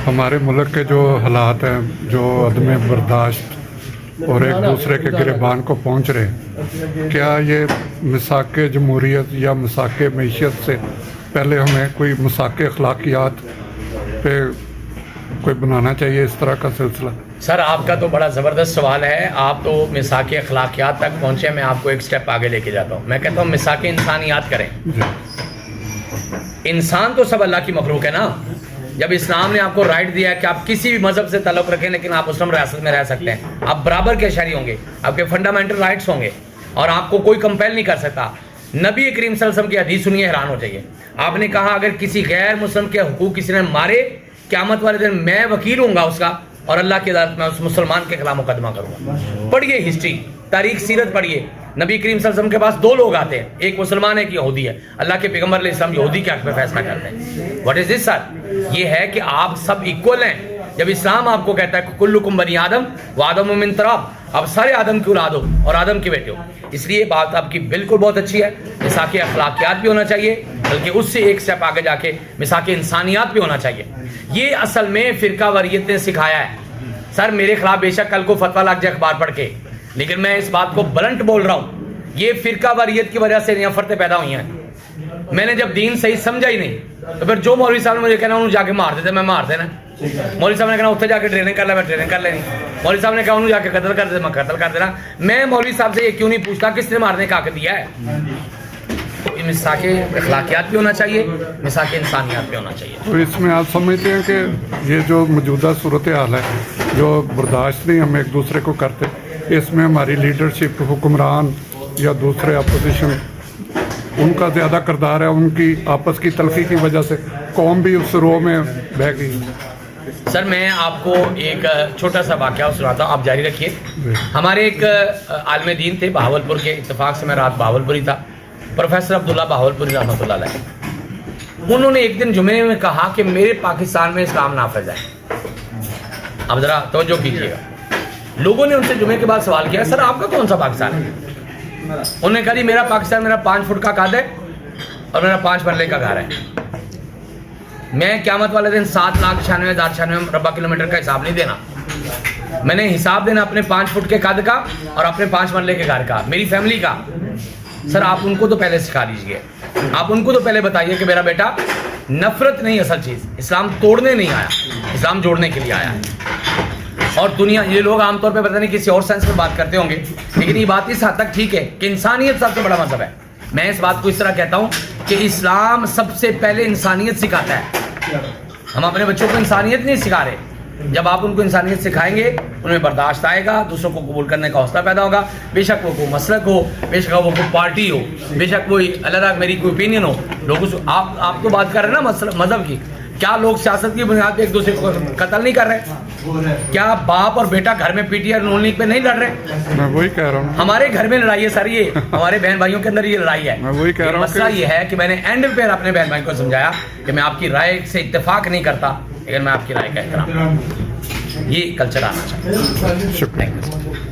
ہمارے ملک کے جو حالات ہیں، جو عدم برداشت اور ایک دوسرے کے گریبان کو پہنچ رہے ہیں، کیا یہ مساق جمہوریت یا مساق معیشت سے پہلے ہمیں کوئی مساق اخلاقیات پہ کوئی بنانا چاہیے اس طرح کا سلسلہ؟ سر آپ کا تو بڑا زبردست سوال ہے. آپ تو مساق اخلاقیات تک پہنچے. میں آپ کو ایک سٹیپ آگے لے کے جاتا ہوں. میں کہتا ہوں مساق انسانیات کریں. انسان تو سب اللہ کی مخلوق ہے نا. جب اسلام نے آپ کو رائٹ دیا ہے کہ آپ کسی بھی مذہب سے تعلق رکھیں لیکن آپ مسلم ریاست میں رہ سکتے ہیں, آپ برابر کے شہری ہوں گے, آپ کے فنڈامنٹل رائٹس ہوں گے اور آپ کو کوئی کمپیل نہیں کر سکتا. نبی کریم صلی اللہ علیہ وسلم کی حدیث سنیے, حیران ہو جائیے. آپ نے کہا اگر کسی غیر مسلم کے حقوق کسی نے مارے, قیامت والے دن میں وکیل ہوں گا اس کا اور اللہ کی عدالت میں اس مسلمان کے خلاف مقدمہ کروں گا. پڑھیے ہسٹری, تاریخ, سیرت پڑھیے. نبی کریم صلی اللہ علیہ وسلم کے پاس دو لوگ آتے ہیں, ایک مسلمان ہے, ایک یہودی ہے. اللہ کے پیغمبر علیہ السلام یہودی کے حق میں فیصلہ کرتے ہیں. واٹ از دس سر؟ یہ ہے کہ آپ سب ایکول ہیں. جب اسلام آپ کو کہتا ہے کہ کلکم بنی آدم وآدم من تراب, آپ سارے آدم کی اولاد ہو اور آدم کے بیٹے ہو. اس لیے بات آپ کی بالکل بہت اچھی ہے. مساق اخلاقیات بھی ہونا چاہیے, بلکہ اس سے ایک سٹیپ آگے جا کے مساق انسانیات بھی ہونا چاہیے. یہ اصل میں فرقہ واریت نے سکھایا ہے. سر میرے خلاف بے شک کل کو فتویٰ لگ جائے اخبار پڑھ کے, لیکن میں اس بات کو بلنٹ بول رہا ہوں, یہ فرقہ واریت کی وجہ سے نفرتیں پیدا ہوئی ہیں. میں نے جب دین صحیح سمجھا ہی نہیں تو پھر جو مولوی صاحب نے مجھے کہنا انہوں جا کے مار دیتے, میں مار دینا. مولوی صاحب نے کہنا اتنے جا کے ٹریننگ کر لے, میں ٹریننگ کر لینی. مولوی صاحب نے کہا انہوں جا کے قتل کر دے, میں قتل کر دینا. میں مولوی صاحب سے یہ کیوں نہیں پوچھتا کس نے مارنے کا حق دیا ہے. مساق اخلاقیات بھی ہونا چاہیے, مساق انسانیات بھی ہونا چاہیے. تو اس میں آپ سمجھتے ہیں کہ یہ جو موجودہ صورتحال ہے, جو برداشت نہیں ہم ایک دوسرے کو کرتے, اس میں ہماری لیڈرشپ, حکمران یا دوسرے اپوزیشن, ان کا زیادہ کردار ہے. ان کی آپس کی تلخی کی وجہ سے قوم بھی اس رو میں بہہ گئی. سر میں آپ کو ایک چھوٹا سا واقعہ سناتا ہوں, آپ جاری رکھیے. ہمارے ایک عالم دین تھے بہاولپور کے, اتفاق سے میں رات بہاولپور ہی تھا, پروفیسر عبداللہ بہاولپوری رحمۃ اللہ علیہ. انہوں نے ایک دن جمعے میں کہا کہ میرے پاکستان میں اسلام نافذ ہے. اب ذرا توجہ کیجیے گا. لوگوں نے ان سے جمعے کے بعد سوال کیا, سر آپ کا کون سا پاکستان ہے؟ انہوں نے کہا جی میرا پاکستان میرا 5 فٹ کا قد ہے اور میرا 5 مرلے کا گھر ہے. میں قیامت والے دن 7,96,096 مربع کلومیٹر کا حساب نہیں دینا. میں نے حساب دینا اپنے 5 فٹ کے قد کا اور اپنے 5 مرلے کے گھر کا, میری فیملی کا. سر آپ ان کو تو پہلے سکھا دیجئے, آپ ان کو تو پہلے بتائیے کہ میرا بیٹا نفرت نہیں اصل چیز, اسلام توڑنے نہیں آیا, اسلام جوڑنے کے لیے آیا ہے. اور دنیا, یہ لوگ عام طور پہ پتہ نہیں کسی اور سینس میں بات کرتے ہوں گے, لیکن یہ بات اس حد تک ٹھیک ہے کہ انسانیت سب سے بڑا مذہب ہے. میں اس بات کو اس طرح کہتا ہوں کہ اسلام سب سے پہلے انسانیت سکھاتا ہے. ہم اپنے بچوں کو انسانیت نہیں سکھا رہے. جب آپ ان کو انسانیت سکھائیں گے ان میں برداشت آئے گا, دوسروں کو قبول کرنے کا حوصلہ پیدا ہوگا. بے شک وہ کوئی مسلک ہو, بے شک وہ کوئی پارٹی ہو, بے شک کوئی اللہ میری کوئی اوپینین ہو. لوگوں سے آپ تو بات کر رہے ہیں نا مذہب کی. کیا لوگ سیاست کی بنیاد پہ ایک دوسرے کو قتل نہیں کر رہے؟ کیا باپ اور بیٹا گھر میں P T R Noon league پہ نہیں لڑ رہے؟ میں وہی کہہ رہا ہوں, ہمارے گھر میں لڑائی ہے سر, یہ ہمارے بہن بھائیوں کے اندر یہ لڑائی ہے. میں وہی کہہ رہا ہوں. مسئلہ یہ ہے کہ میں نے اینڈ پہ اپنے بہن بھائی کو سمجھایا کہ میں آپ کی رائے سے اتفاق نہیں کرتا, لیکن میں آپ کی رائے کا احترام. یہ کلچر آنا چاہیے. شکریہ.